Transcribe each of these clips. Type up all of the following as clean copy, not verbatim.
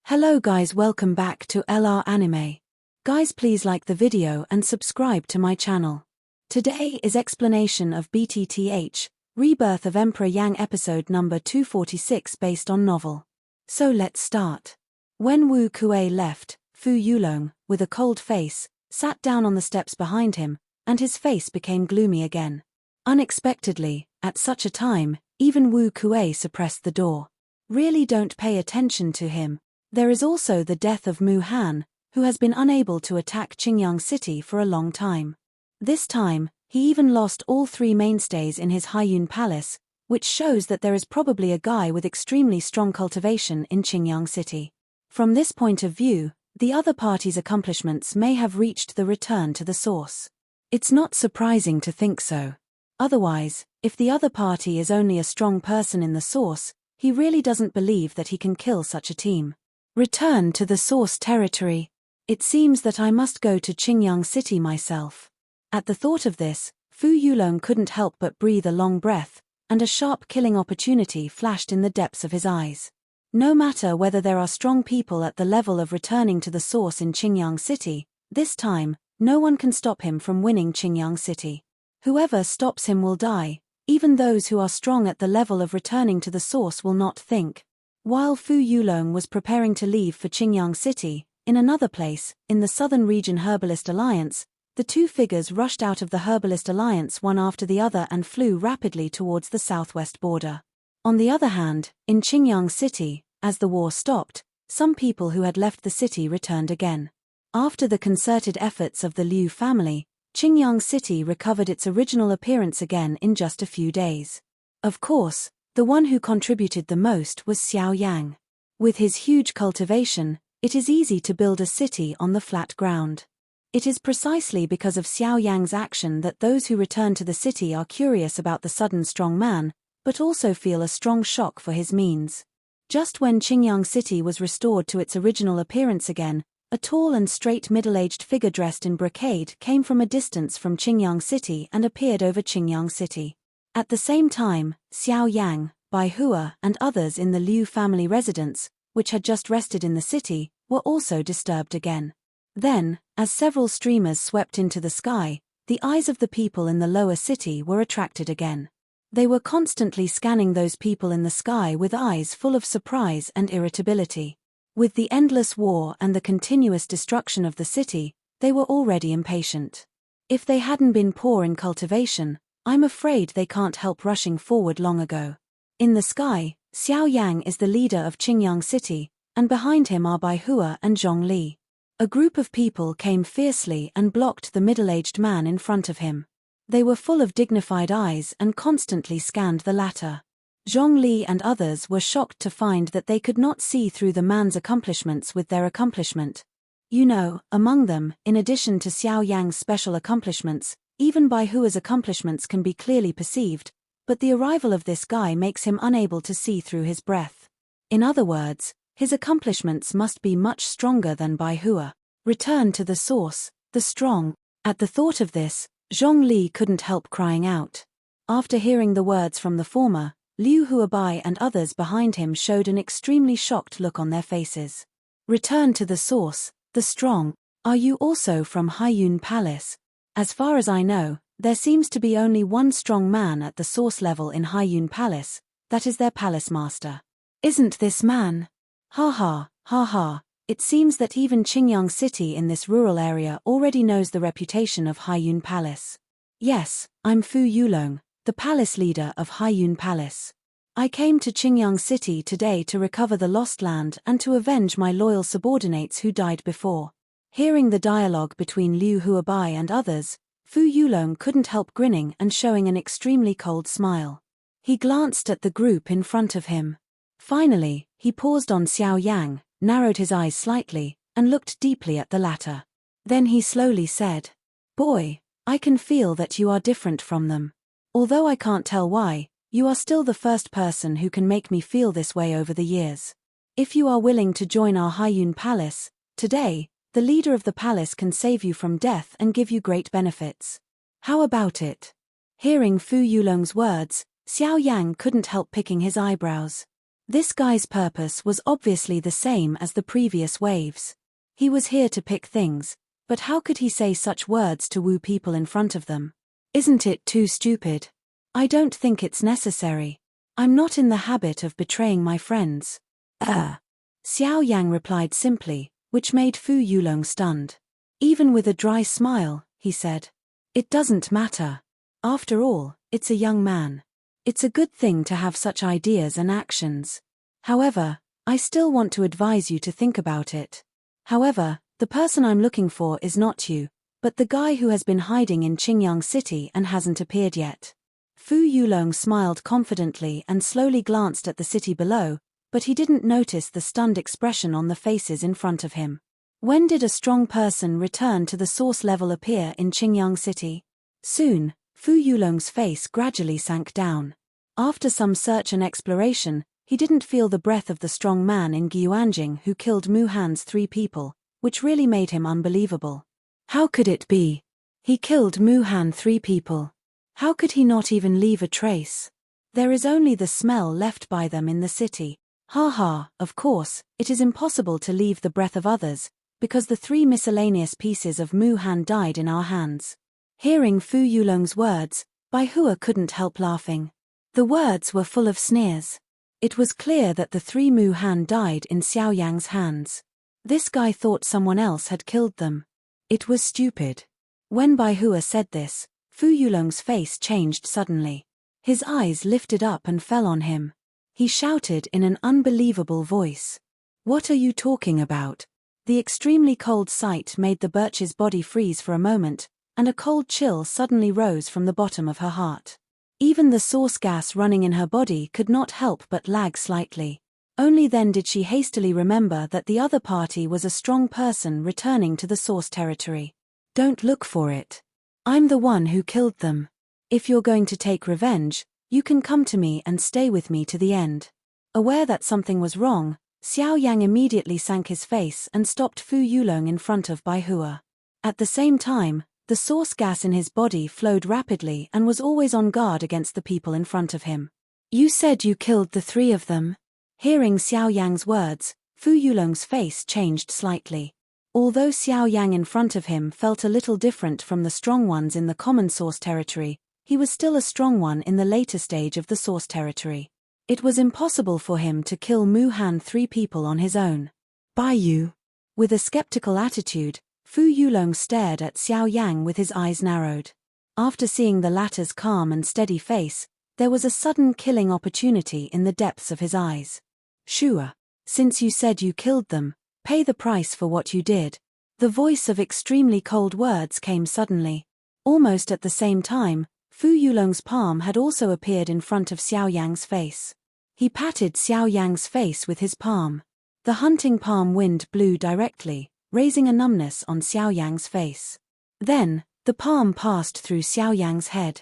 Hello guys, welcome back to LR Anime. Guys, please like the video and subscribe to my channel. Today is explanation of BTTH Rebirth of Emperor Yang episode number 246 based on novel. So let's start. When Wu Kuei left, Fu Yulong, with a cold face, sat down on the steps behind him, and his face became gloomy again. Unexpectedly, at such a time, even Wu Kuei suppressed the door. Really don't pay attention to him. There is also the death of Mu Han, who has been unable to attack Chingyong city for a long time. This time, he even lost all three mainstays in his Haiyun palace, which shows that there is probably a guy with extremely strong cultivation in Chingyong city. From this point of view, the other party's accomplishments may have reached the return to the source. It's not surprising to think so. Otherwise, if the other party is only a strong person in the source, he really doesn't believe that he can kill such a team. Return to the source territory. It seems that I must go to Chingyong city myself. At the thought of this, Fu Yulong couldn't help but breathe a long breath, and a sharp killing opportunity flashed in the depths of his eyes. No matter whether there are strong people at the level of returning to the source in Chingyong city, this time, no one can stop him from winning Chingyong city. Whoever stops him will die, even those who are strong at the level of returning to the source will not think. While Fu Yulong was preparing to leave for Chingyong city, in another place, in the Southern Region Herbalist Alliance, the two figures rushed out of the Herbalist Alliance one after the other and flew rapidly towards the southwest border. On the other hand, in Chingyong city, as the war stopped, some people who had left the city returned again. After the concerted efforts of the Liu family, Chingyong city recovered its original appearance again in just a few days. Of course, the one who contributed the most was Xiao Yang. With his huge cultivation, it is easy to build a city on the flat ground. It is precisely because of Xiao Yang's action that those who return to the city are curious about the sudden strong man, but also feel a strong shock for his means. Just when Chingyong city was restored to its original appearance again, a tall and straight middle-aged figure dressed in brocade came from a distance from Chingyong city and appeared over Chingyong city. At the same time, Xiao Yang, Bai Hua and others in the Liu family residence, which had just rested in the city, were also disturbed again. Then, as several streamers swept into the sky, the eyes of the people in the lower city were attracted again. They were constantly scanning those people in the sky with eyes full of surprise and irritability. With the endless war and the continuous destruction of the city, they were already impatient. If they hadn't been poor in cultivation, I'm afraid they can't help rushing forward long ago. In the sky, Xiao Yang is the leader of Chingyong city, and behind him are Bai Hua and Zhongli. A group of people came fiercely and blocked the middle-aged man in front of him. They were full of dignified eyes and constantly scanned the latter. Zhongli and others were shocked to find that they could not see through the man's accomplishments with their accomplishment. You know, among them, in addition to Xiao Yang's special accomplishments, even Bai Hua's accomplishments can be clearly perceived, but the arrival of this guy makes him unable to see through his breath. In other words, his accomplishments must be much stronger than Bai Hua. Return to the source, the strong. At the thought of this, Zhongli couldn't help crying out. After hearing the words from the former, Liu Huabai and others behind him showed an extremely shocked look on their faces. Return to the source, the strong. Are you also from Haiyun Palace? As far as I know, there seems to be only one strong man at the source level in Haiyun Palace, that is their palace master. Isn't this man? Ha ha, ha ha, it seems that even Chingyong city in this rural area already knows the reputation of Haiyun Palace. Yes, I'm Fu Yulong, the palace leader of Haiyun Palace. I came to Chingyong city today to recover the lost land and to avenge my loyal subordinates who died before. Hearing the dialogue between Liu Huabai and others, Fu Yulong couldn't help grinning and showing an extremely cold smile. He glanced at the group in front of him. Finally, he paused on Xiao Yang, narrowed his eyes slightly, and looked deeply at the latter. Then he slowly said, "Boy, I can feel that you are different from them. Although I can't tell why, you are still the first person who can make me feel this way over the years. If you are willing to join our Haiyun Palace, today, the leader of the palace can save you from death and give you great benefits. How about it?" Hearing Fu Yulong's words, Xiao Yang couldn't help picking his eyebrows. This guy's purpose was obviously the same as the previous waves. He was here to pick things, but how could he say such words to woo people in front of them? Isn't it too stupid? I don't think it's necessary. I'm not in the habit of betraying my friends. Xiao Yang replied simply, which made Fu Yulong stunned. Even with a dry smile, he said, "It doesn't matter. After all, it's a young man. It's a good thing to have such ideas and actions. However, I still want to advise you to think about it. However, the person I'm looking for is not you, but the guy who has been hiding in Chingyong city and hasn't appeared yet." Fu Yulong smiled confidently and slowly glanced at the city below, but he didn't notice the stunned expression on the faces in front of him. When did a strong person return to the source level appear in Chingyong city? Soon, Fu Yulong's face gradually sank down. After some search and exploration, he didn't feel the breath of the strong man in Guanjing who killed Mu Han's 3 people, which really made him unbelievable. How could it be? He killed Mu Han 3 people. How could he not even leave a trace? There is only the smell left by them in the city. Of course, it is impossible to leave the breath of others, because the 3 miscellaneous pieces of Mu Han died in our hands. Hearing Fu Yulong's words, Bai Hua couldn't help laughing. The words were full of sneers. It was clear that the 3 Mu Han died in Xiao Yang's hands. This guy thought someone else had killed them. It was stupid. When Bai Hua said this, Fu Yulong's face changed suddenly. His eyes lifted up and fell on him. He shouted in an unbelievable voice. "What are you talking about?" The extremely cold sight made the birch's body freeze for a moment, and a cold chill suddenly rose from the bottom of her heart. Even the source gas running in her body could not help but lag slightly. Only then did she hastily remember that the other party was a strong person returning to the source territory. "Don't look for it. I'm the one who killed them. If you're going to take revenge, you can come to me and stay with me to the end." Aware that something was wrong, Xiao Yang immediately sank his face and stopped Fu Yulong in front of Bai Hua. At the same time, the source gas in his body flowed rapidly and was always on guard against the people in front of him. "You said you killed the 3 of them?" Hearing Xiao Yang's words, Fu Yulong's face changed slightly. Although Xiao Yang in front of him felt a little different from the strong ones in the common source territory, he was still a strong one in the later stage of the source territory. It was impossible for him to kill Mu Han 3 people on his own. "Bai Yu?" With a skeptical attitude, Fu Yulong stared at Xiao Yang with his eyes narrowed. After seeing the latter's calm and steady face, there was a sudden killing opportunity in the depths of his eyes. "Sure. Since you said you killed them, pay the price for what you did." The voice of extremely cold words came suddenly. Almost at the same time, Fu Yulong's palm had also appeared in front of Xiao Yang's face. He patted Xiao Yang's face with his palm. The hunting palm wind blew directly, raising a numbness on Xiao Yang's face. Then, the palm passed through Xiao Yang's head.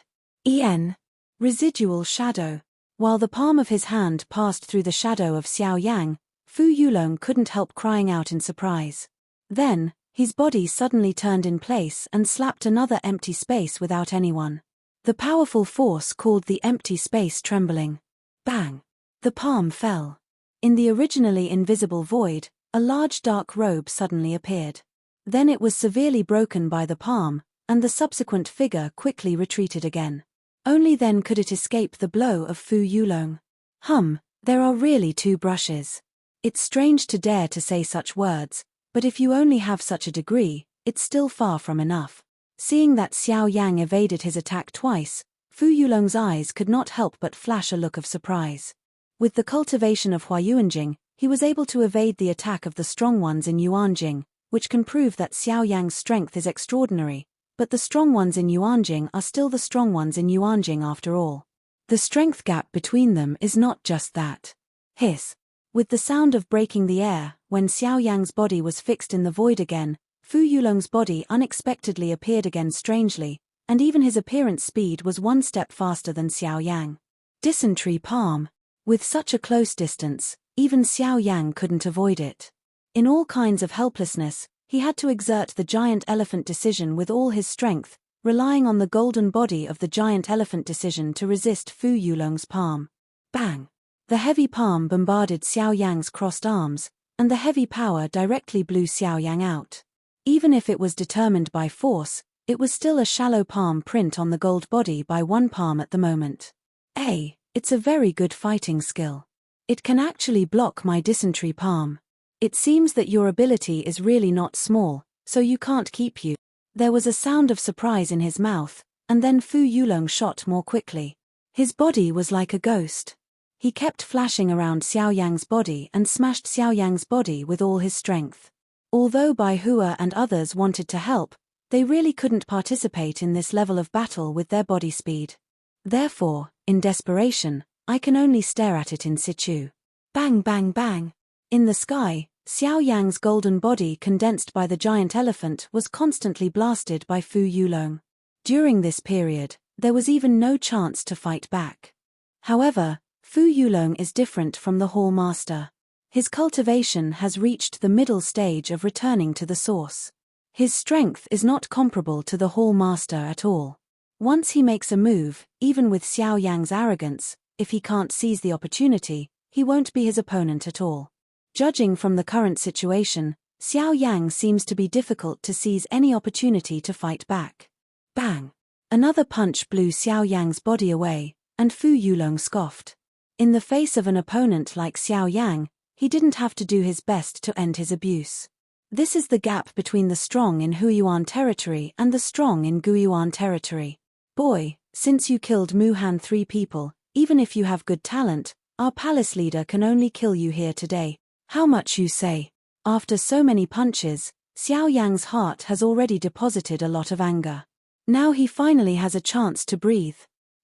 Residual shadow. While the palm of his hand passed through the shadow of Xiao Yang, Fu Yulong couldn't help crying out in surprise. Then, his body suddenly turned in place and slapped another empty space without anyone. The powerful force called the empty space trembling. Bang! The palm fell. In the originally invisible void, a large dark robe suddenly appeared. Then it was severely broken by the palm, and the subsequent figure quickly retreated again. Only then could it escape the blow of Fu Yulong. There are really 2 brushes. It's strange to dare to say such words, but if you only have such a degree, it's still far from enough. Seeing that Xiao Yang evaded his attack twice, Fu Yulong's eyes could not help but flash a look of surprise. With the cultivation of Huayuanjing, he was able to evade the attack of the strong ones in Yuanjing, which can prove that Xiao Yang's strength is extraordinary, but the strong ones in Yuanjing are still the strong ones in Yuanjing after all. The strength gap between them is not just that. Hiss. With the sound of breaking the air, when Xiao Yang's body was fixed in the void again, Fu Yulong's body unexpectedly appeared again strangely, and even his appearance speed was 1 step faster than Xiao Yang. Dysentery palm. With such a close distance, even Xiao Yang couldn't avoid it. In all kinds of helplessness, he had to exert the giant elephant decision with all his strength, relying on the golden body of the giant elephant decision to resist Fu Yulong's palm. Bang! The heavy palm bombarded Xiao Yang's crossed arms, and the heavy power directly blew Xiao Yang out. Even if it was determined by force, it was still a shallow palm print on the gold body by one palm at the moment. It's a very good fighting skill. It can actually block my dysentery palm. It seems that your ability is really not small, so you can't keep you. There was a sound of surprise in his mouth, and then Fu Yulong shot more quickly. His body was like a ghost. He kept flashing around Xiao Yang's body and smashed Xiao Yang's body with all his strength. Although Bai Hua and others wanted to help, they really couldn't participate in this level of battle with their body speed. Therefore, in desperation, I can only stare at it in situ. Bang bang bang. In the sky, Xiao Yang's golden body condensed by the giant elephant was constantly blasted by Fu Yulong. During this period, there was even no chance to fight back. However, Fu Yulong is different from the Hall Master. His cultivation has reached the middle stage of returning to the source. His strength is not comparable to the Hall Master at all. Once he makes a move, even with Xiao Yang's arrogance, if he can't seize the opportunity, he won't be his opponent at all. Judging from the current situation, Xiao Yang seems to be difficult to seize any opportunity to fight back. Bang! Another punch blew Xiao Yang's body away, and Fu Yulong scoffed. In the face of an opponent like Xiao Yang, he didn't have to do his best to end his abuse. This is the gap between the strong in Huiyuan territory and the strong in Guiyuan territory. Boy, since you killed Muhan 3 people, even if you have good talent, our palace leader can only kill you here today. How much you say? After so many punches, Xiao Yang's heart has already deposited a lot of anger. Now he finally has a chance to breathe.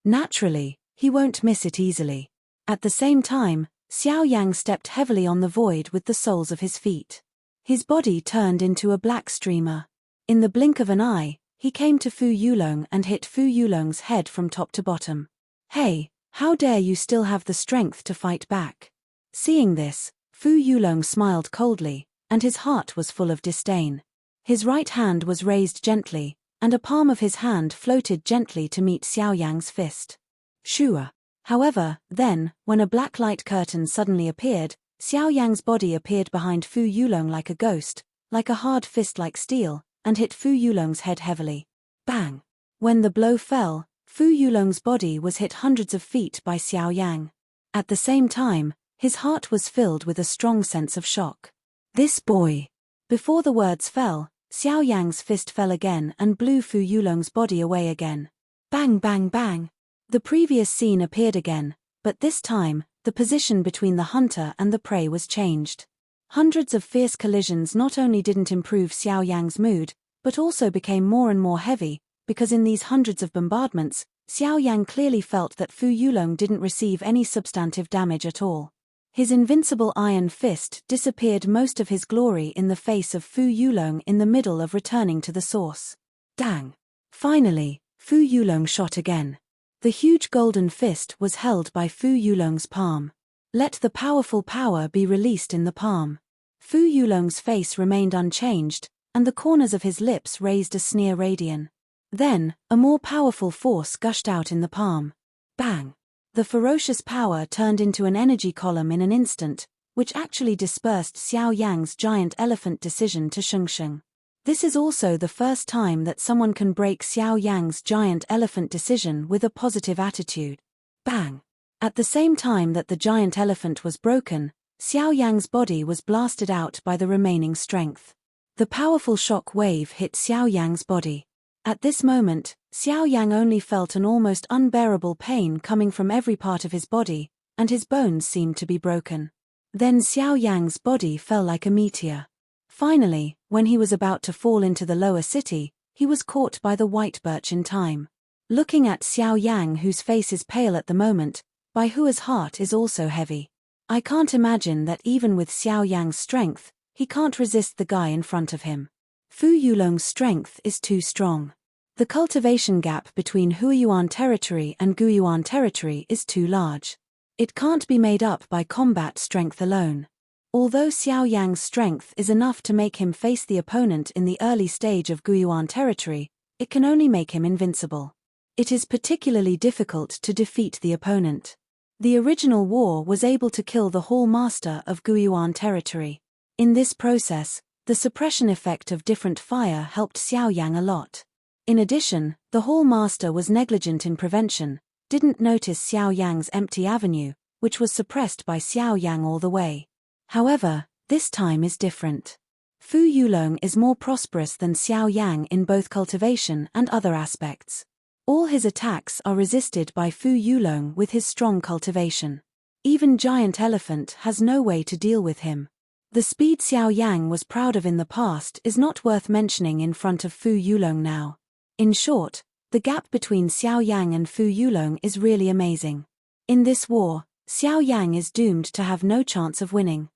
Naturally, he won't miss it easily. At the same time, Xiao Yang stepped heavily on the void with the soles of his feet. His body turned into a black streamer. In the blink of an eye, he came to Fu Yulong and hit Fu Yulong's head from top to bottom. Hey, how dare you still have the strength to fight back? Seeing this, Fu Yulong smiled coldly, and his heart was full of disdain. His right hand was raised gently, and a palm of his hand floated gently to meet Xiao Yang's fist. Shua. However, then, when a black light curtain suddenly appeared, Xiao Yang's body appeared behind Fu Yulong like a ghost, like a hard fist like steel, and hit Fu Yulong's head heavily. Bang! When the blow fell, Fu Yulong's body was hit hundreds of feet by Xiao Yang. At the same time, his heart was filled with a strong sense of shock. This boy! Before the words fell, Xiao Yang's fist fell again and blew Fu Yulong's body away again. Bang bang bang! The previous scene appeared again, but this time, the position between the hunter and the prey was changed. Hundreds of fierce collisions not only didn't improve Xiao Yang's mood, but also became more and more heavy, because in these hundreds of bombardments, Xiao Yang clearly felt that Fu Yulong didn't receive any substantive damage at all. His invincible iron fist disappeared most of his glory in the face of Fu Yulong in the middle of returning to the source. Dang! Finally, Fu Yulong shot again. The huge golden fist was held by Fu Yulong's palm. Let the powerful power be released in the palm. Fu Yulong's face remained unchanged, and the corners of his lips raised a sneer radian. Then, a more powerful force gushed out in the palm. Bang! The ferocious power turned into an energy column in an instant, which actually dispersed Xiao Yang's giant elephant decision to Shengsheng. This is also the first time that someone can break Xiao Yang's giant elephant decision with a positive attitude. Bang! At the same time that the giant elephant was broken, Xiao Yang's body was blasted out by the remaining strength. The powerful shock wave hit Xiao Yang's body. At this moment, Xiao Yang only felt an almost unbearable pain coming from every part of his body, and his bones seemed to be broken. Then Xiao Yang's body fell like a meteor. Finally, when he was about to fall into the lower city, he was caught by the white birch in time. Looking at Xiao Yang, whose face is pale at the moment, Bai Hua's heart is also heavy. I can't imagine that even with Xiao Yang's strength, he can't resist the guy in front of him. Fu Yulong's strength is too strong. The cultivation gap between Huiyuan territory and Guiyuan territory is too large. It can't be made up by combat strength alone. Although Xiao Yang's strength is enough to make him face the opponent in the early stage of Guiyuan territory, it can only make him invincible. It is particularly difficult to defeat the opponent. The original war was able to kill the Hall Master of Guiyuan territory. In this process, the suppression effect of different fire helped Xiao Yang a lot. In addition, the Hall Master was negligent in prevention, didn't notice Xiao Yang's empty avenue, which was suppressed by Xiao Yang all the way. However, this time is different. Fu Yulong is more prosperous than Xiao Yang in both cultivation and other aspects. All his attacks are resisted by Fu Yulong with his strong cultivation. Even Giant Elephant has no way to deal with him. The speed Xiao Yang was proud of in the past is not worth mentioning in front of Fu Yulong now. In short, the gap between Xiao Yang and Fu Yulong is really amazing. In this war, Xiao Yang is doomed to have no chance of winning.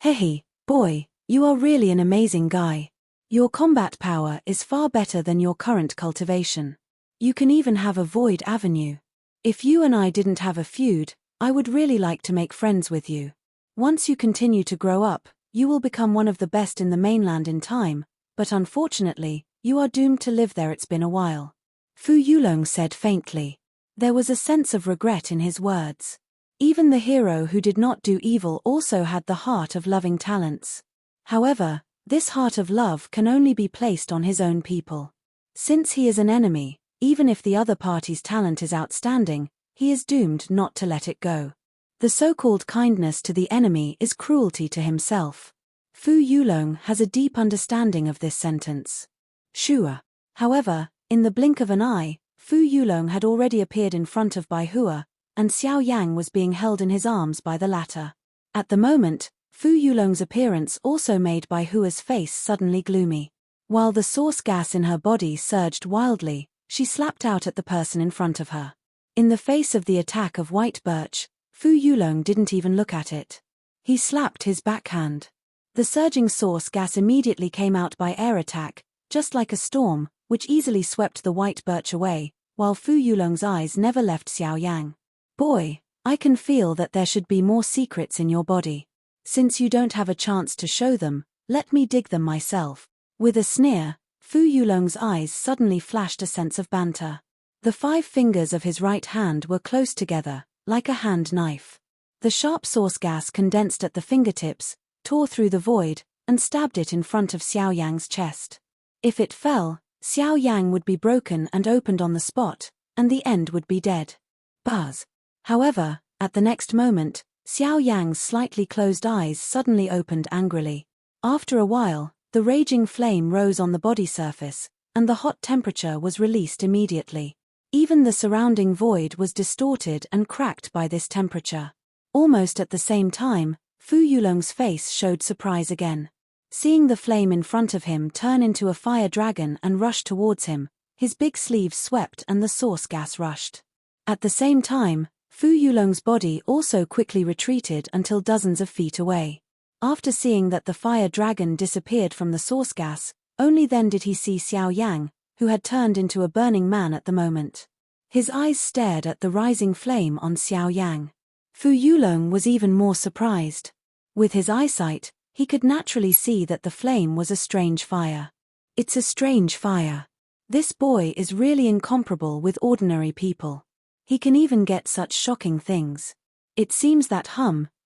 Hehe, boy, you are really an amazing guy. Your combat power is far better than your current cultivation. You can even have a void avenue. If you and I didn't have a feud, I would really like to make friends with you. Once you continue to grow up, you will become one of the best in the mainland in time, but unfortunately, you are doomed to live there. It's been a while. Fu Yulong said faintly. There was a sense of regret in his words. Even the hero who did not do evil also had the heart of loving talents. However, this heart of love can only be placed on his own people. Since he is an enemy, even if the other party's talent is outstanding, he is doomed not to let it go. The so-called kindness to the enemy is cruelty to himself. Fu Yulong has a deep understanding of this sentence. Shua. However, in the blink of an eye, Fu Yulong had already appeared in front of Bai Hua, and Xiao Yang was being held in his arms by the latter. At the moment, Fu Yulong's appearance also made Bai Hua's face suddenly gloomy. While the source gas in her body surged wildly, she slapped out at the person in front of her. In the face of the attack of White Birch, Fu Yulong didn't even look at it. He slapped his backhand. The surging source gas immediately came out by air attack, just like a storm, which easily swept the White Birch away, while Fu Yulong's eyes never left Xiao Yang. Boy, I can feel that there should be more secrets in your body. Since you don't have a chance to show them, let me dig them myself. With a sneer, Fu Yulong's eyes suddenly flashed a sense of banter. The 5 fingers of his right hand were close together, like a hand knife. The sharp source gas condensed at the fingertips, tore through the void, and stabbed it in front of Xiao Yang's chest. If it fell, Xiao Yang would be broken and opened on the spot, and the end would be dead. Buzz. However, at the next moment, Xiao Yang's slightly closed eyes suddenly opened angrily. After a while, the raging flame rose on the body surface, and the hot temperature was released immediately. Even the surrounding void was distorted and cracked by this temperature. Almost at the same time, Fu Yulong's face showed surprise again. Seeing the flame in front of him turn into a fire dragon and rush towards him, his big sleeves swept and the source gas rushed. At the same time, Fu Yulong's body also quickly retreated until dozens of feet away. After seeing that the fire dragon disappeared from the source gas, only then did he see Xiao Yang, who had turned into a burning man at the moment. His eyes stared at the rising flame on Xiao Yang. Fu Yulong was even more surprised. With his eyesight, he could naturally see that the flame was a strange fire. It's a strange fire. This boy is really incomparable with ordinary people. He can even get such shocking things. It seems that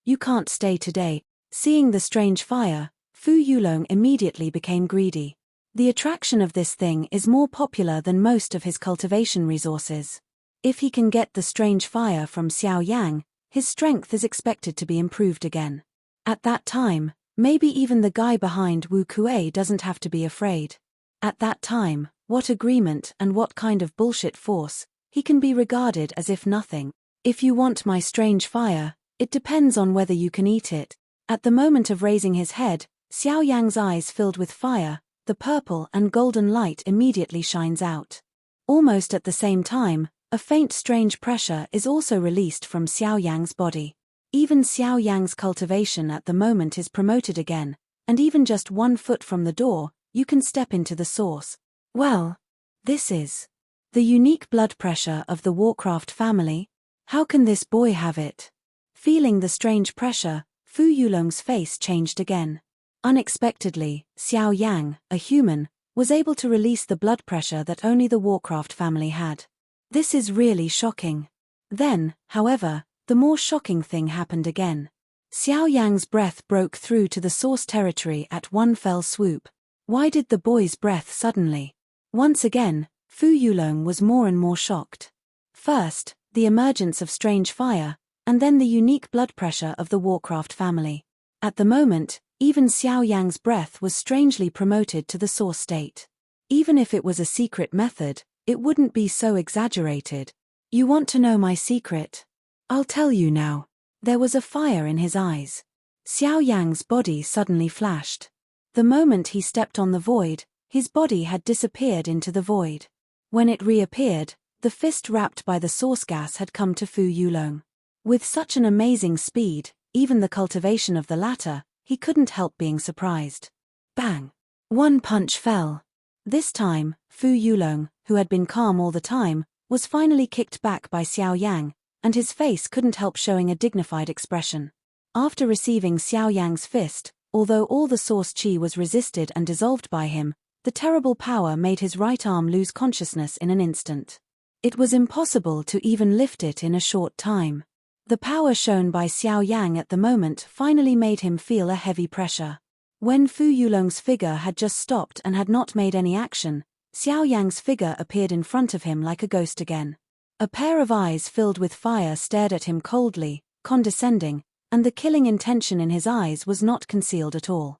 you can't stay today. Seeing the strange fire, Fu Yulong immediately became greedy. The attraction of this thing is more popular than most of his cultivation resources. If he can get the strange fire from Xiao Yang, his strength is expected to be improved again. At that time, maybe even the guy behind Wu Kuei doesn't have to be afraid. At that time, what agreement and what kind of bullshit force, he can be regarded as if nothing. If you want my strange fire, it depends on whether you can eat it. At the moment of raising his head, Xiao Yang's eyes filled with fire, the purple and golden light immediately shines out. Almost at the same time, a faint strange pressure is also released from Xiao Yang's body. Even Xiao Yang's cultivation at the moment is promoted again, and even just 1 foot from the door, you can step into the source. Well, this is the unique blood pressure of the Warcraft family. How can this boy have it? Feeling the strange pressure, Fu Yulong's face changed again. Unexpectedly, Xiao Yang, a human, was able to release the blood pressure that only the Warcraft family had. This is really shocking. Then, however, the more shocking thing happened again. Xiao Yang's breath broke through to the source territory at one fell swoop. Why did the boy's breath suddenly? Once again, Fu Yulong was more and more shocked. First, the emergence of strange fire, and then the unique blood pressure of the Warcraft family. At the moment, even Xiao Yang's breath was strangely promoted to the source state. Even if it was a secret method, it wouldn't be so exaggerated. You want to know my secret? I'll tell you now. There was a fire in his eyes. Xiao Yang's body suddenly flashed. The moment he stepped on the void, his body had disappeared into the void. When it reappeared, the fist wrapped by the source gas had come to Fu Yulong. With such an amazing speed, even the cultivation of the latter, he couldn't help being surprised. Bang! One punch fell. This time, Fu Yulong, who had been calm all the time, was finally kicked back by Xiao Yang, and his face couldn't help showing a dignified expression. After receiving Xiao Yang's fist, although all the source chi was resisted and dissolved by him, the terrible power made his right arm lose consciousness in an instant. It was impossible to even lift it in a short time. The power shown by Xiao Yang at the moment finally made him feel a heavy pressure. When Fu Yulong's figure had just stopped and had not made any action, Xiao Yang's figure appeared in front of him like a ghost again. A pair of eyes filled with fire stared at him coldly, condescending, and the killing intention in his eyes was not concealed at all.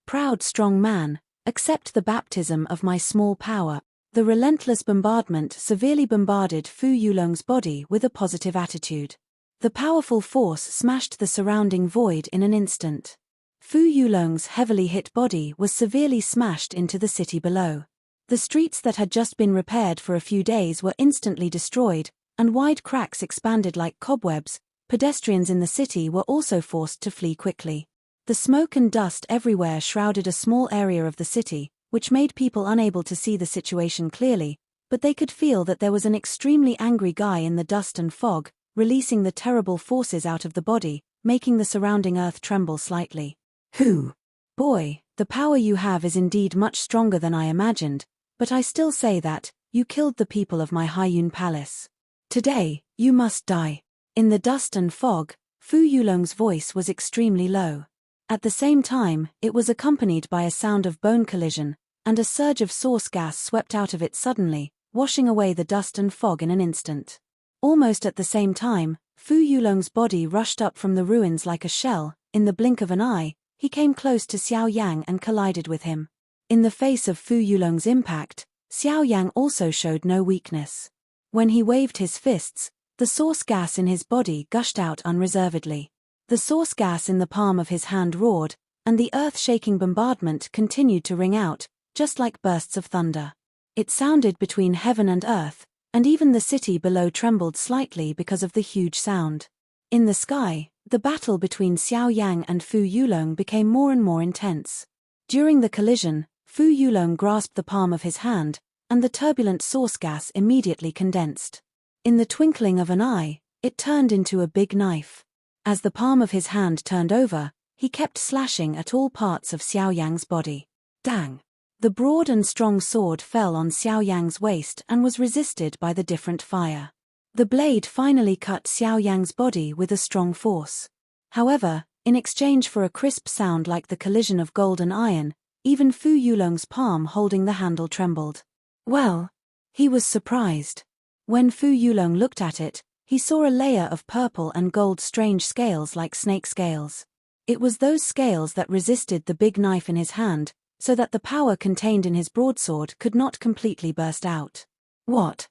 Proud strong man, accept the baptism of my small power. The relentless bombardment severely bombarded Fu Yulong's body with a positive attitude. The powerful force smashed the surrounding void in an instant. Fu Yulong's heavily hit body was severely smashed into the city below. The streets that had just been repaired for a few days were instantly destroyed, and wide cracks expanded like cobwebs. Pedestrians in the city were also forced to flee quickly. The smoke and dust everywhere shrouded a small area of the city, which made people unable to see the situation clearly, but they could feel that there was an extremely angry guy in the dust and fog, releasing the terrible forces out of the body, making the surrounding earth tremble slightly. Who? Boy, the power you have is indeed much stronger than I imagined, but I still say that, you killed the people of my Haiyun palace. Today, you must die. In the dust and fog, Fu Yulong's voice was extremely low. At the same time, it was accompanied by a sound of bone collision, and a surge of source gas swept out of it suddenly, washing away the dust and fog in an instant. Almost at the same time, Fu Yulong's body rushed up from the ruins like a shell. In the blink of an eye, he came close to Xiao Yang and collided with him. In the face of Fu Yulong's impact, Xiao Yang also showed no weakness. When he waved his fists, the source gas in his body gushed out unreservedly. The source gas in the palm of his hand roared, and the earth-shaking bombardment continued to ring out, just like bursts of thunder. It sounded between heaven and earth, and even the city below trembled slightly because of the huge sound. In the sky, the battle between Xiao Yang and Fu Yulong became more and more intense. During the collision, Fu Yulong grasped the palm of his hand, and the turbulent source gas immediately condensed. In the twinkling of an eye, it turned into a big knife. As the palm of his hand turned over, he kept slashing at all parts of Xiao Yang's body. Dang! The broad and strong sword fell on Xiao Yang's waist and was resisted by the different fire. The blade finally cut Xiao Yang's body with a strong force. However, in exchange for a crisp sound like the collision of gold and iron, even Fu Yulong's palm holding the handle trembled. Well, he was surprised. When Fu Yulong looked at it, he saw a layer of purple and gold strange scales like snake scales. It was those scales that resisted the big knife in his hand, so that the power contained in his broadsword could not completely burst out. What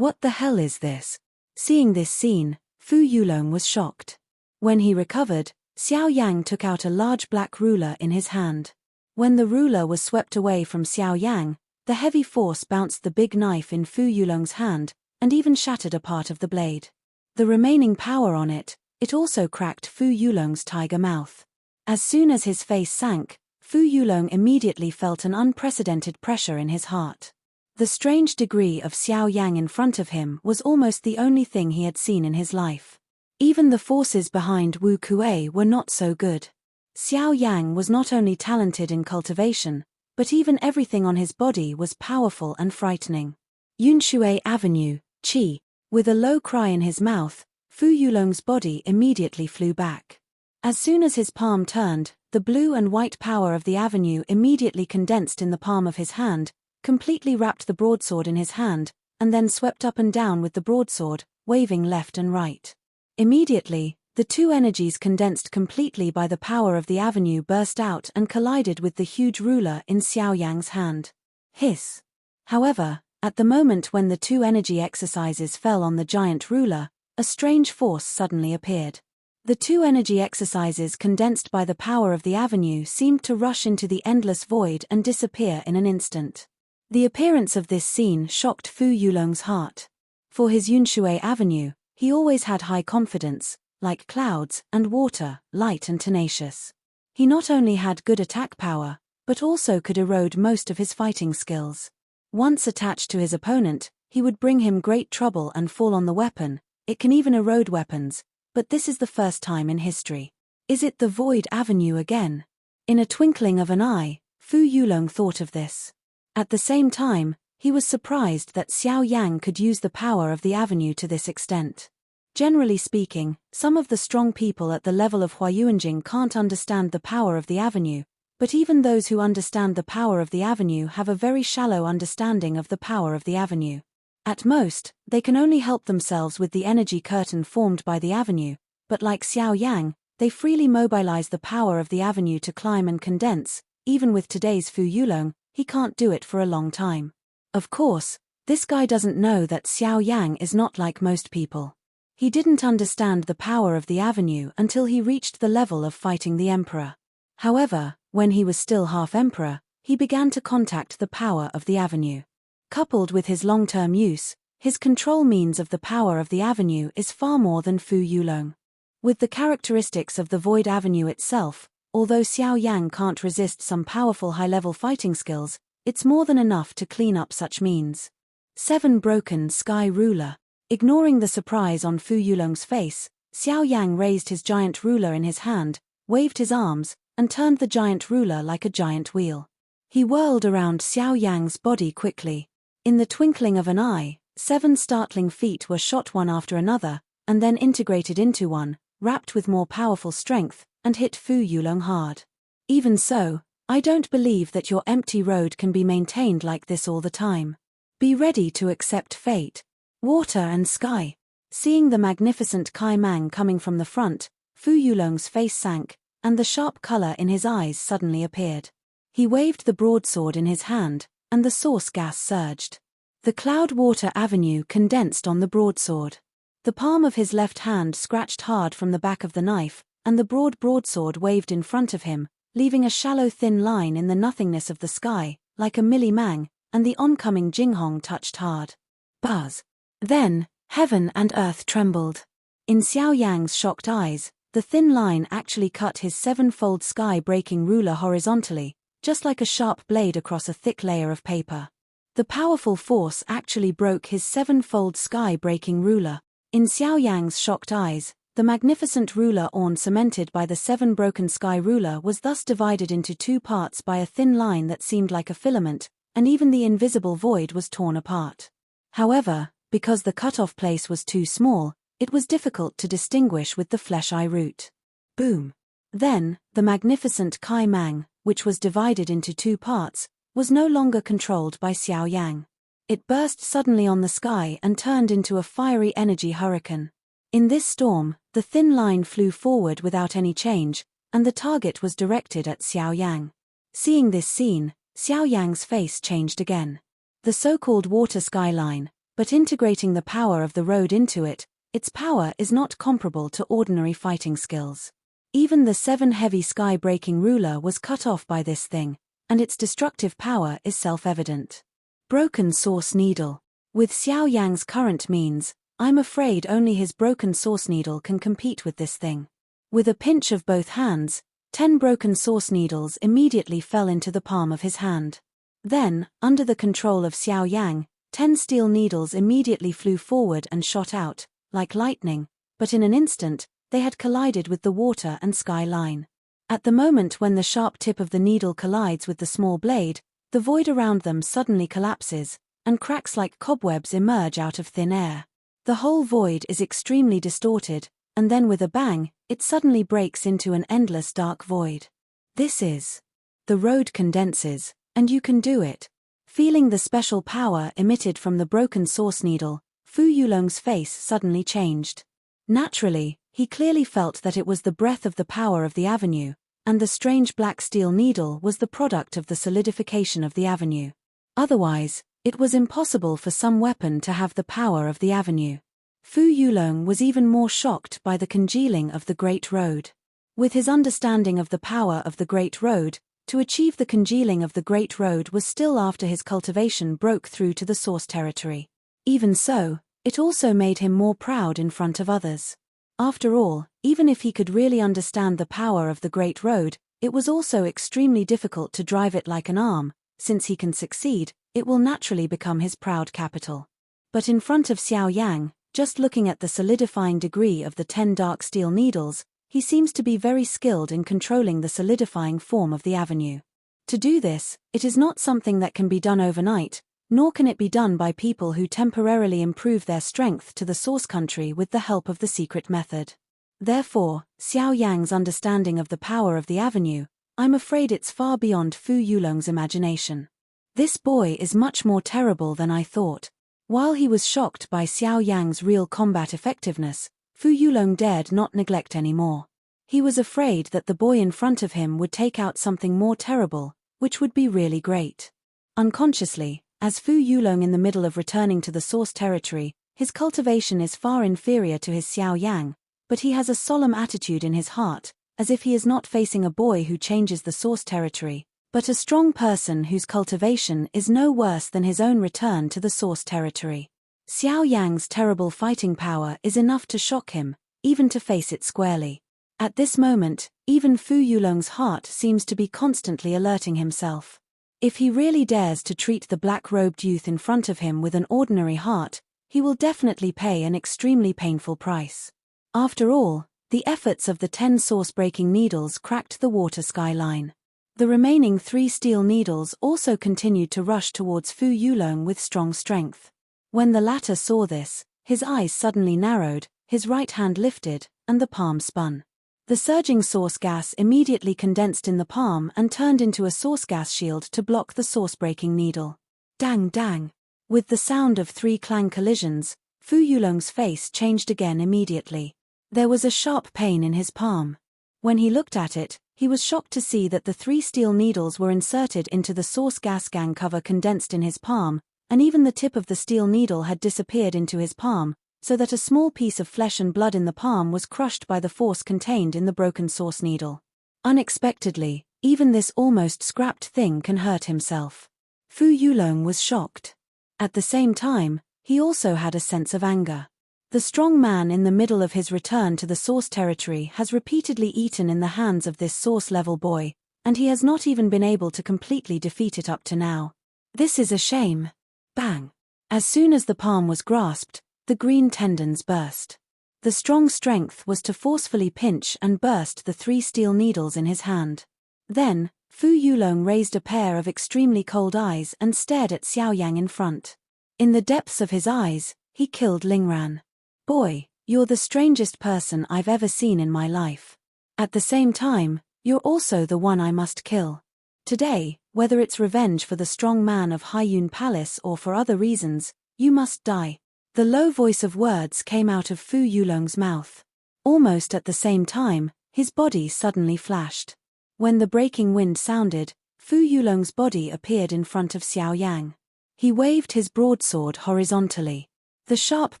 the hell is this? Seeing this scene, Fu Yulong was shocked. When he recovered, Xiao Yang took out a large black ruler in his hand. When the ruler was swept away from Xiao Yang, the heavy force bounced the big knife in Fu Yulong's hand, and even shattered a part of the blade. The remaining power on it also cracked Fu Yulong's tiger mouth. As soon as his face sank, Fu Yulong immediately felt an unprecedented pressure in his heart. The strange degree of Xiao Yang in front of him was almost the only thing he had seen in his life. Even the forces behind Wu Kuei were not so good. Xiao Yang was not only talented in cultivation, but even everything on his body was powerful and frightening. Yunshui Avenue, Qi. With a low cry in his mouth, Fu Yulong's body immediately flew back. As soon as his palm turned, the blue and white power of the avenue immediately condensed in the palm of his hand, completely wrapped the broadsword in his hand, and then swept up and down with the broadsword, waving left and right. Immediately, the two energies condensed completely by the power of the avenue burst out and collided with the huge ruler in Xiao Yang's hand. Hiss! However, at the moment when the two energy exercises fell on the giant ruler, a strange force suddenly appeared. The two energy exercises condensed by the power of the avenue seemed to rush into the endless void and disappear in an instant. The appearance of this scene shocked Fu Yulong's heart. For his Yunshui avenue, he always had high confidence, like clouds and water, light and tenacious. He not only had good attack power, but also could erode most of his fighting skills. Once attached to his opponent, he would bring him great trouble and fall on the weapon. It can even erode weapons, but this is the first time in history. Is it the Void Avenue again? In a twinkling of an eye, Fu Yulong thought of this. At the same time, he was surprised that Xiao Yang could use the power of the avenue to this extent. Generally speaking, some of the strong people at the level of Huayuanjing can't understand the power of the avenue, but even those who understand the power of the avenue have a very shallow understanding of the power of the avenue. At most, they can only help themselves with the energy curtain formed by the avenue, but like Xiao Yang, they freely mobilize the power of the avenue to climb and condense. Even with today's Fu Yulong, he can't do it for a long time. Of course, this guy doesn't know that Xiao Yang is not like most people. He didn't understand the power of the avenue until he reached the level of fighting the emperor. However, when he was still half emperor, he began to contact the power of the avenue. Coupled with his long-term use, his control means of the power of the avenue is far more than Fu Yulong. With the characteristics of the Void Avenue itself, although Xiao Yang can't resist some powerful high-level fighting skills, it's more than enough to clean up such means. 7 Broken Sky Ruler. Ignoring the surprise on Fu Yulong's face, Xiao Yang raised his giant ruler in his hand, waved his arms, and turned the giant ruler like a giant wheel. He whirled around Xiao Yang's body quickly. In the twinkling of an eye, 7 startling feet were shot one after another, and then integrated into one, wrapped with more powerful strength, and hit Fu Yulong hard. Even so, I don't believe that your empty road can be maintained like this all the time. Be ready to accept fate. Water and sky. Seeing the magnificent Kai Mang coming from the front, Fu Yulong's face sank, and the sharp color in his eyes suddenly appeared. He waved the broadsword in his hand, and the source gas surged. The cloud-water avenue condensed on the broadsword. The palm of his left hand scratched hard from the back of the knife, and the broadsword waved in front of him, leaving a shallow thin line in the nothingness of the sky, like a milli-mang, and the oncoming Jinghong touched hard. Buzz. Then, heaven and earth trembled. In Xiao Yang's shocked eyes, the thin line actually cut his 7-fold sky-breaking ruler horizontally, just like a sharp blade across a thick layer of paper. The powerful force actually broke his 7-fold sky-breaking ruler. In Xiao Yang's shocked eyes, the magnificent ruler orn cemented by the 7 broken sky ruler was thus divided into 2 parts by a thin line that seemed like a filament, and even the invisible void was torn apart. However, because the cut-off place was too small, it was difficult to distinguish with the flesh-eye route. Boom! Then, the magnificent Kai Mang, which was divided into 2 parts, was no longer controlled by Xiao Yang. It burst suddenly on the sky and turned into a fiery energy hurricane. In this storm, the thin line flew forward without any change, and the target was directed at Xiao Yang. Seeing this scene, Xiao Yang's face changed again. The so-called water skyline, but integrating the power of the road into it, its power is not comparable to ordinary fighting skills. Even the 7 heavy sky-breaking ruler was cut off by this thing, and its destructive power is self-evident. Broken Source Needle. With Xiao Yang's current means, I'm afraid only his broken source needle can compete with this thing. With a pinch of both hands, 10 broken source needles immediately fell into the palm of his hand. Then, under the control of Xiao Yang, 10 steel needles immediately flew forward and shot out, like lightning, but in an instant, they had collided with the water and sky line. At the moment when the sharp tip of the needle collides with the small blade, the void around them suddenly collapses, and cracks like cobwebs emerge out of thin air. The whole void is extremely distorted, and then with a bang, it suddenly breaks into an endless dark void. This is. The road condenses, and you can do it. Feeling the special power emitted from the broken source needle, Fu Yulong's face suddenly changed. Naturally, he clearly felt that it was the breath of the power of the avenue, and the strange black steel needle was the product of the solidification of the avenue. Otherwise, it was impossible for some weapon to have the power of the avenue. Fu Yulong was even more shocked by the congealing of the Great Road. With his understanding of the power of the Great Road, to achieve the congealing of the Great Road was still after his cultivation broke through to the source territory. Even so, it also made him more proud in front of others. After all, even if he could really understand the power of the Great Road, it was also extremely difficult to drive it like an arm. Since he can succeed, it will naturally become his proud capital. But in front of Xiao Yang, just looking at the solidifying degree of the 10 dark steel needles, he seems to be very skilled in controlling the solidifying form of the avenue. To do this, it is not something that can be done overnight, nor can it be done by people who temporarily improve their strength to the source country with the help of the secret method. Therefore, Xiao Yang's understanding of the power of the avenue, I'm afraid it's far beyond Fu Yulong's imagination. This boy is much more terrible than I thought. While he was shocked by Xiao Yang's real combat effectiveness, Fu Yulong dared not neglect any more. He was afraid that the boy in front of him would take out something more terrible, which would be really great. Unconsciously, as Fu Yulong in the middle of returning to the source territory, his cultivation is far inferior to his Xiao Yang, but he has a solemn attitude in his heart, as if he is not facing a boy who changes the source territory, but a strong person whose cultivation is no worse than his own return to the source territory. Xiao Yang's terrible fighting power is enough to shock him, even to face it squarely. At this moment, even Fu Yulong's heart seems to be constantly alerting himself. If he really dares to treat the black-robed youth in front of him with an ordinary heart, he will definitely pay an extremely painful price. After all, the efforts of the 10 source-breaking needles cracked the water sky line. The remaining 3 steel needles also continued to rush towards Fu Yulong with strong strength. When the latter saw this, his eyes suddenly narrowed, his right hand lifted, and the palm spun. The surging source gas immediately condensed in the palm and turned into a source gas shield to block the source-breaking needle. Dang dang! With the sound of 3 clang collisions, Fu Yulong's face changed again immediately. There was a sharp pain in his palm. When he looked at it, he was shocked to see that the 3 steel needles were inserted into the source gas gang cover condensed in his palm, and even the tip of the steel needle had disappeared into his palm, so that a small piece of flesh and blood in the palm was crushed by the force contained in the broken source needle. Unexpectedly, even this almost scrapped thing can hurt himself. Fu Yulong was shocked. At the same time, he also had a sense of anger. The strong man in the middle of his return to the source territory has repeatedly eaten in the hands of this source-level boy, and he has not even been able to completely defeat it up to now. This is a shame. Bang! As soon as the palm was grasped, the green tendons burst. The strong strength was to forcefully pinch and burst the 3 steel needles in his hand. Then, Fu Yulong raised a pair of extremely cold eyes and stared at Xiao Yang in front. In the depths of his eyes, he killed Lingran. Boy, you're the strangest person I've ever seen in my life. At the same time, you're also the one I must kill. Today, whether it's revenge for the strong man of Haiyun Palace or for other reasons, you must die. The low voice of words came out of Fu Yulong's mouth. Almost at the same time, his body suddenly flashed. When the breaking wind sounded, Fu Yulong's body appeared in front of Xiao Yang. He waved his broadsword horizontally. The sharp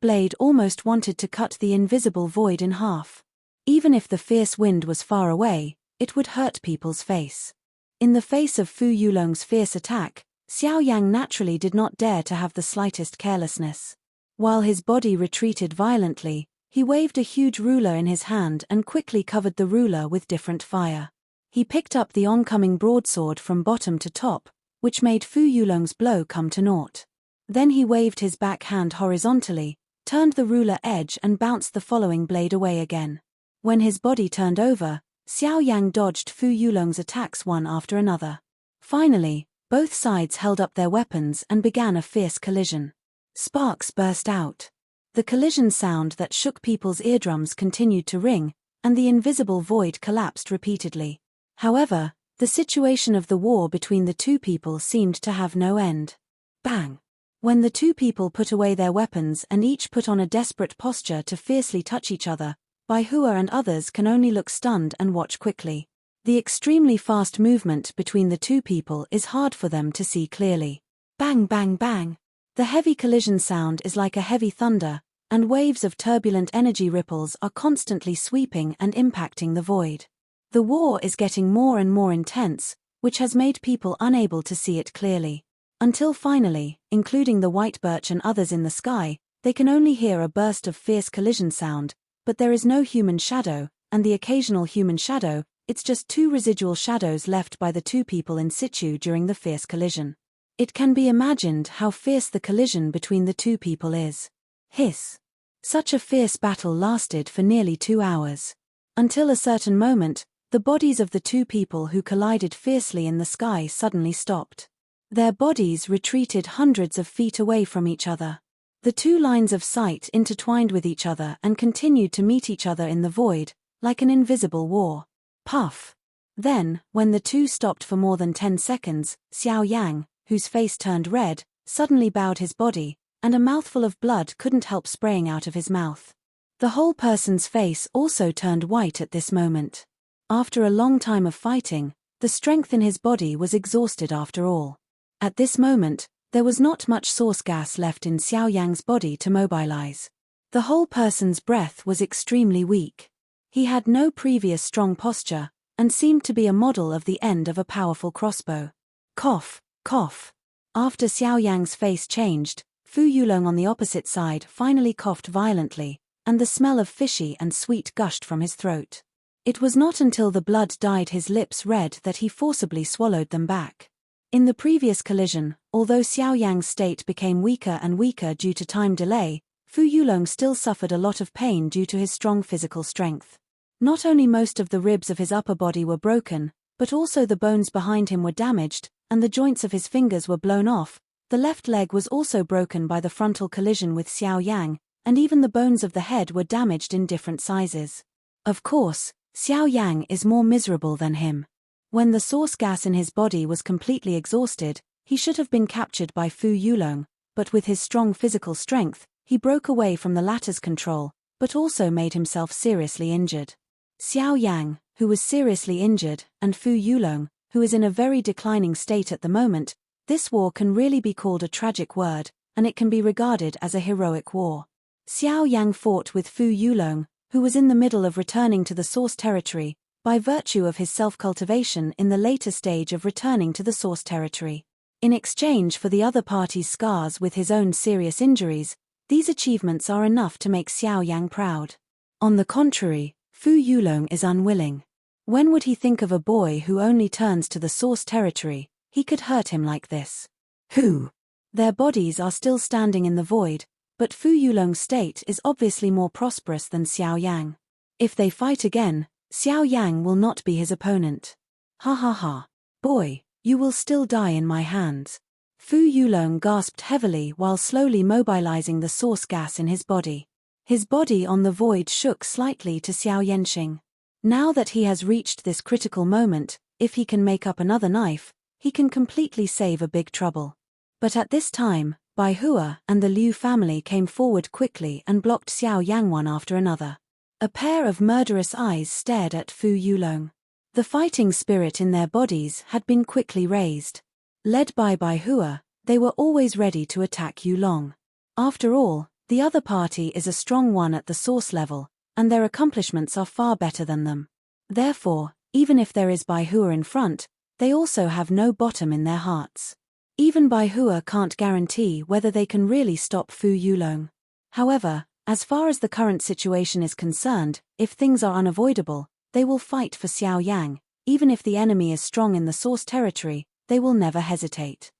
blade almost wanted to cut the invisible void in half. Even if the fierce wind was far away, it would hurt people's face. In the face of Fu Yulong's fierce attack, Xiao Yang naturally did not dare to have the slightest carelessness. While his body retreated violently, he waved a huge ruler in his hand and quickly covered the ruler with different fire. He picked up the oncoming broadsword from bottom to top, which made Fu Yulong's blow come to naught. Then he waved his back hand horizontally, turned the ruler edge and bounced the following blade away again. When his body turned over, Xiao Yang dodged Fu Yulong's attacks one after another. Finally, both sides held up their weapons and began a fierce collision. Sparks burst out. The collision sound that shook people's eardrums continued to ring, and the invisible void collapsed repeatedly. However, the situation of the war between the two people seemed to have no end. Bang! When the two people put away their weapons and each put on a desperate posture to fiercely touch each other, Baihua and others can only look stunned and watch quickly. The extremely fast movement between the two people is hard for them to see clearly. Bang bang bang! The heavy collision sound is like a heavy thunder, and waves of turbulent energy ripples are constantly sweeping and impacting the void. The war is getting more and more intense, which has made people unable to see it clearly. Until finally, including the white birch and others in the sky, they can only hear a burst of fierce collision sound, but there is no human shadow, and the occasional human shadow, it's just two residual shadows left by the two people in situ during the fierce collision. It can be imagined how fierce the collision between the two people is. Hiss. Such a fierce battle lasted for nearly 2 hours. Until a certain moment, the bodies of the two people who collided fiercely in the sky suddenly stopped. Their bodies retreated hundreds of feet away from each other. The two lines of sight intertwined with each other and continued to meet each other in the void, like an invisible war. Puff. Then, when the two stopped for more than 10 seconds, Xiao Yang, whose face turned red, suddenly bowed his body, and a mouthful of blood couldn't help spraying out of his mouth. The whole person's face also turned white at this moment. After a long time of fighting, the strength in his body was exhausted after all. At this moment, there was not much source gas left in Xiao Yang's body to mobilize. The whole person's breath was extremely weak. He had no previous strong posture, and seemed to be a model of the end of a powerful crossbow. Cough, cough. After Xiao Yang's face changed, Fu Yulong on the opposite side finally coughed violently, and the smell of fishy and sweet gushed from his throat. It was not until the blood dyed his lips red that he forcibly swallowed them back. In the previous collision, although Xiao Yang's state became weaker and weaker due to time delay, Fu Yulong still suffered a lot of pain due to his strong physical strength. Not only most of the ribs of his upper body were broken, but also the bones behind him were damaged, and the joints of his fingers were blown off. The left leg was also broken by the frontal collision with Xiao Yang, and even the bones of the head were damaged in different sizes. Of course, Xiao Yang is more miserable than him. When the source gas in his body was completely exhausted, he should have been captured by Fu Yulong, but with his strong physical strength, he broke away from the latter's control, but also made himself seriously injured. Xiao Yang, who was seriously injured, and Fu Yulong, who is in a very declining state at the moment, this war can really be called a tragic word, and it can be regarded as a heroic war. Xiao Yang fought with Fu Yulong, who was in the middle of returning to the source territory, by virtue of his self-cultivation in the later stage of returning to the source territory. In exchange for the other party's scars with his own serious injuries, these achievements are enough to make Xiao Yang proud. On the contrary, Fu Yulong is unwilling. When would he think of a boy who only turns to the source territory? He could hurt him like this. Who? Their bodies are still standing in the void, but Fu Yulong's state is obviously more prosperous than Xiao Yang. If they fight again, Xiao Yang will not be his opponent. Ha ha ha. Boy, you will still die in my hands. Fu Yulong gasped heavily while slowly mobilizing the source gas in his body. His body on the void shook slightly to Xiao Yanxing. Now that he has reached this critical moment, if he can make up another knife, he can completely save a big trouble. But at this time, Baihua and the Liu family came forward quickly and blocked Xiao Yang one after another. A pair of murderous eyes stared at Fu Yulong. The fighting spirit in their bodies had been quickly raised. Led by Baihua, they were always ready to attack Yulong. After all, the other party is a strong one at the source level, and their accomplishments are far better than them. Therefore, even if there is Baihua in front, they also have no bottom in their hearts. Even Baihua can't guarantee whether they can really stop Fu Yulong. However, as far as the current situation is concerned, if things are unavoidable, they will fight for Xiao Yang. Even if the enemy is strong in the source territory, they will never hesitate.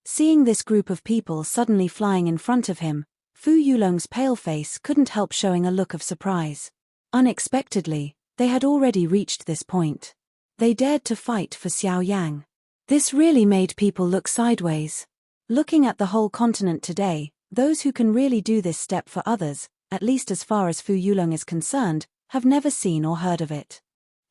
Seeing this group of people suddenly flying in front of him, Fu Yulong's pale face couldn't help showing a look of surprise. Unexpectedly, they had already reached this point. They dared to fight for Xiao Yang. This really made people look sideways. Looking at the whole continent today, Those who can really do this step for others, at least as far as Fu Yulong is concerned, have never seen or heard of it.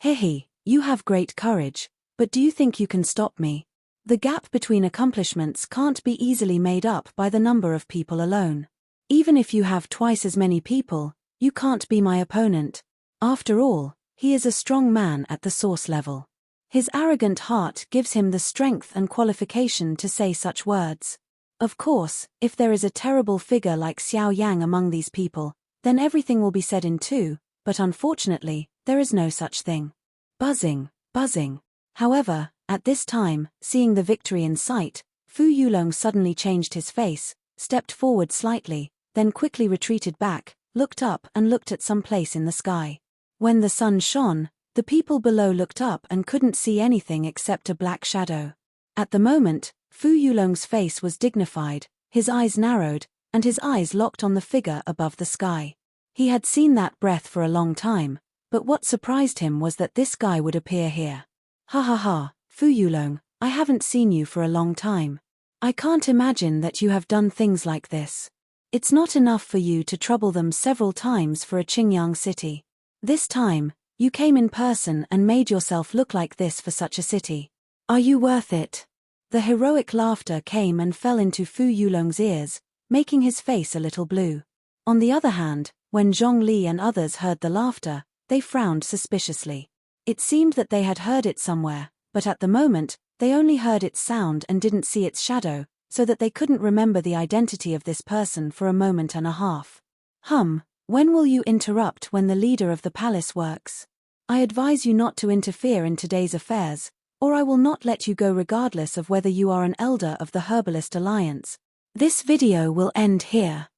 Hehe, you have great courage, but do you think you can stop me? The gap between accomplishments can't be easily made up by the number of people alone. Even if you have twice as many people, you can't be my opponent. After all, he is a strong man at the source level. His arrogant heart gives him the strength and qualification to say such words. Of course, if there is a terrible figure like Xiao Yang among these people, then everything will be said in two, but unfortunately, there is no such thing. Buzzing, buzzing. However, at this time, seeing the victory in sight, Fu Yulong suddenly changed his face, stepped forward slightly, then quickly retreated back, looked up and looked at some place in the sky. When the sun shone, the people below looked up and couldn't see anything except a black shadow. At the moment, Fu Yulong's face was dignified, his eyes narrowed, and his eyes locked on the figure above the sky. He had seen that breath for a long time, but what surprised him was that this guy would appear here. Ha ha ha, Fu Yulong, I haven't seen you for a long time. I can't imagine that you have done things like this. It's not enough for you to trouble them several times for a Chingyong city. This time, you came in person and made yourself look like this for such a city. Are you worth it? The heroic laughter came and fell into Fu Yulong's ears, making his face a little blue. On the other hand, when Zhongli and others heard the laughter, they frowned suspiciously. It seemed that they had heard it somewhere, but at the moment, they only heard its sound and didn't see its shadow, so that they couldn't remember the identity of this person for a moment and a half. When will you interrupt when the leader of the palace works? I advise you not to interfere in today's affairs, or I will not let you go regardless of whether you are an elder of the Herbalist Alliance. This video will end here.